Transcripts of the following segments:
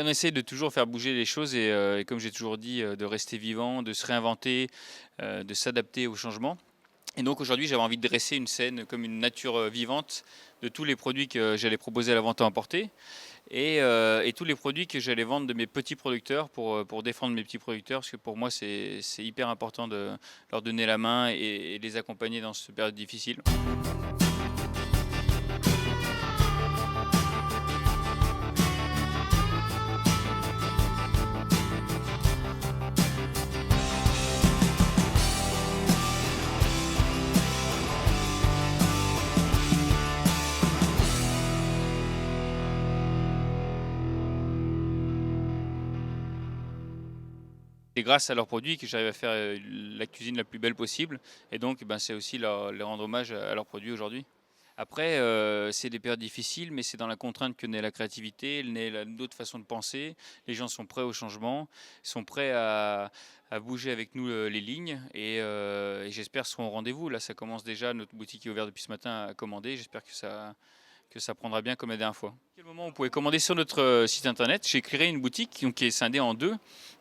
essaie de toujours faire bouger les choses et comme j'ai toujours dit, de rester vivant, de se réinventer, de s'adapter aux changements. Et donc aujourd'hui, j'avais envie de dresser une scène comme une nature vivante de tous les produits que j'allais proposer à la vente à emporter et tous les produits que j'allais vendre de mes petits producteurs pour défendre mes petits producteurs, parce que pour moi, c'est hyper important de leur donner la main et les accompagner dans cette période difficile. C'est grâce à leurs produits que j'arrive à faire la cuisine la plus belle possible. Et donc, ben, c'est aussi leur rendre hommage à leurs produits aujourd'hui. Après, c'est des périodes difficiles, mais c'est dans la contrainte que naît la créativité, naît d'autres façons de penser. Les gens sont prêts au changement, sont prêts à bouger avec nous les lignes et j'espère seront au rendez-vous. Là, ça commence déjà, notre boutique est ouverte depuis ce matin à commander. J'espère que ça prendra bien comme la dernière fois. À quel moment vous pouvez commander sur notre site internet? J'ai créé une boutique qui est scindée en deux,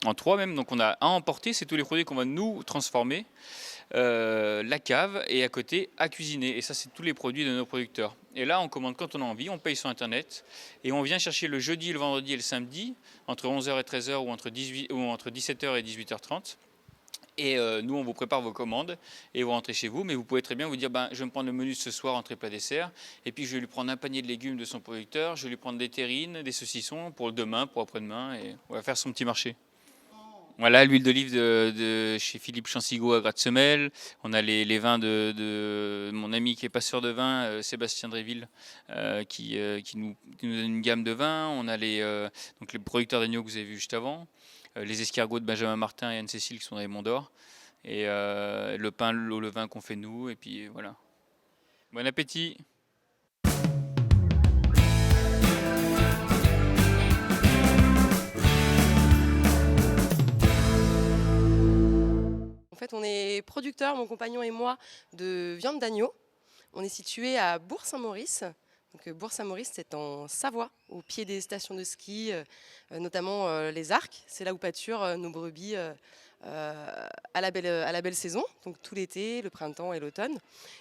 en trois même. Donc on a à emporter, c'est tous les produits qu'on va nous transformer, la cave et à côté à cuisiner. Et ça, c'est tous les produits de nos producteurs. Et là, on commande quand on a envie, on paye sur internet et on vient chercher le jeudi, le vendredi et le samedi entre 11h et 13h ou entre 17h et 18h30. Et nous, on vous prépare vos commandes et vous rentrez chez vous. Mais vous pouvez très bien vous dire, ben, je vais me prendre le menu de ce soir, entrée, plat, dessert. Et puis, je vais lui prendre un panier de légumes de son producteur. Je vais lui prendre des terrines, des saucissons pour demain, pour après-demain. Et on va faire son petit marché. Voilà, l'huile d'olive de chez Philippe Chansigo à Gratte-Semelle. On a les vins de mon ami qui est passeur de vin, Sébastien Dréville, qui nous donne une gamme de vins. On a donc les producteurs d'agneaux que vous avez vus juste avant. Les escargots de Benjamin Martin et Anne-Cécile qui sont dans les Monts d'Or. Et le pain, le levain qu'on fait nous. Et puis voilà. Bon appétit! En fait, on est producteur, mon compagnon et moi, de viande d'agneau. On est situé à Bourg-Saint-Maurice. Donc, Bourg-Saint-Maurice, c'est en Savoie, au pied des stations de ski, notamment les Arcs. C'est là où pâturent nos brebis à la belle saison, donc tout l'été, le printemps et l'automne.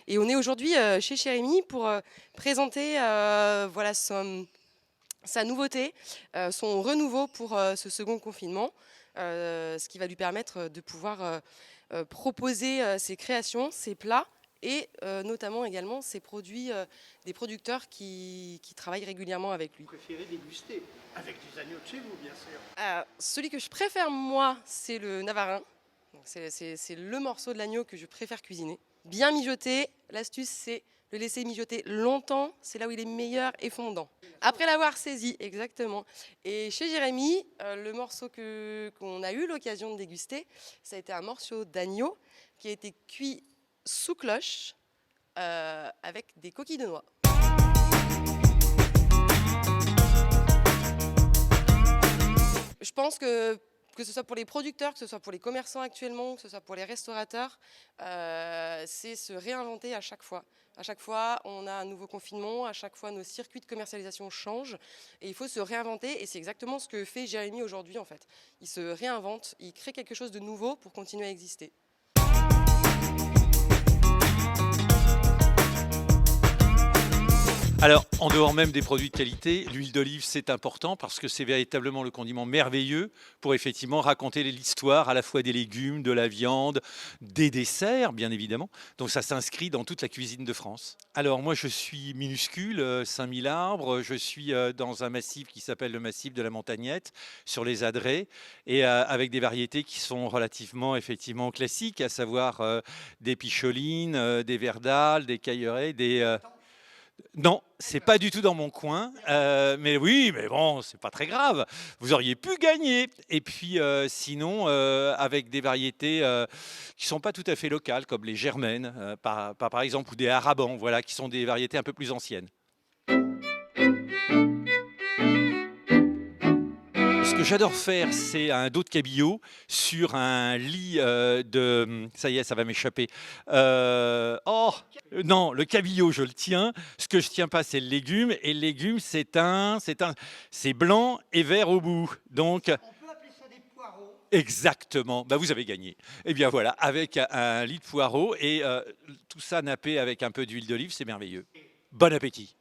Et on est aujourd'hui chez Chérémy pour présenter voilà, sa nouveauté, son renouveau pour ce second confinement, ce qui va lui permettre de pouvoir proposer ses créations, ses plats et notamment également ses produits des producteurs qui travaillent régulièrement avec lui. Vous préférez déguster avec des agneaux de chez vous, bien sûr. Celui que je préfère, moi, c'est le navarin. Donc, c'est le morceau de l'agneau que je préfère cuisiner. Bien mijoté, l'astuce c'est le laisser mijoter longtemps, c'est là où il est meilleur et fondant. Après l'avoir saisi, exactement. Et chez Jérémy, le morceau qu'on a eu l'occasion de déguster, ça a été un morceau d'agneau qui a été cuit sous cloche avec des coquilles de noix. Je pense que ce soit pour les producteurs, que ce soit pour les commerçants actuellement, que ce soit pour les restaurateurs, c'est se réinventer à chaque fois. À chaque fois, on a un nouveau confinement, à chaque fois, nos circuits de commercialisation changent et il faut se réinventer et c'est exactement ce que fait Jérémy aujourd'hui en fait. Il se réinvente, il crée quelque chose de nouveau pour continuer à exister. Alors, en dehors même des produits de qualité, l'huile d'olive, c'est important parce que c'est véritablement le condiment merveilleux pour effectivement raconter l'histoire à la fois des légumes, de la viande, des desserts, bien évidemment. Donc, ça s'inscrit dans toute la cuisine de France. Alors, moi, je suis minuscule, 5000 arbres. Je suis dans un massif qui s'appelle le massif de la Montagnette, sur les Adrets, et avec des variétés qui sont relativement, effectivement, classiques, à savoir des picholines, des verdales, des caillerets, des... Non, c'est pas du tout dans mon coin, mais oui, mais bon, c'est pas très grave. Vous auriez pu gagner. Et puis, sinon, avec des variétés qui sont pas tout à fait locales, comme les germaines, par exemple, ou des arabans, voilà, qui sont des variétés un peu plus anciennes. Ce que j'adore faire, c'est un dos de cabillaud sur un lit de... Ça y est, ça va m'échapper. Oh non, le cabillaud, je le tiens. Ce que je tiens pas, c'est le légume. Et le légume, c'est blanc et vert au bout. Donc, On peut appeler ça des poireaux. exactement. Bah, vous avez gagné. Et bien voilà, avec un lit de poireaux et tout ça nappé avec un peu d'huile d'olive, c'est merveilleux. Bon appétit.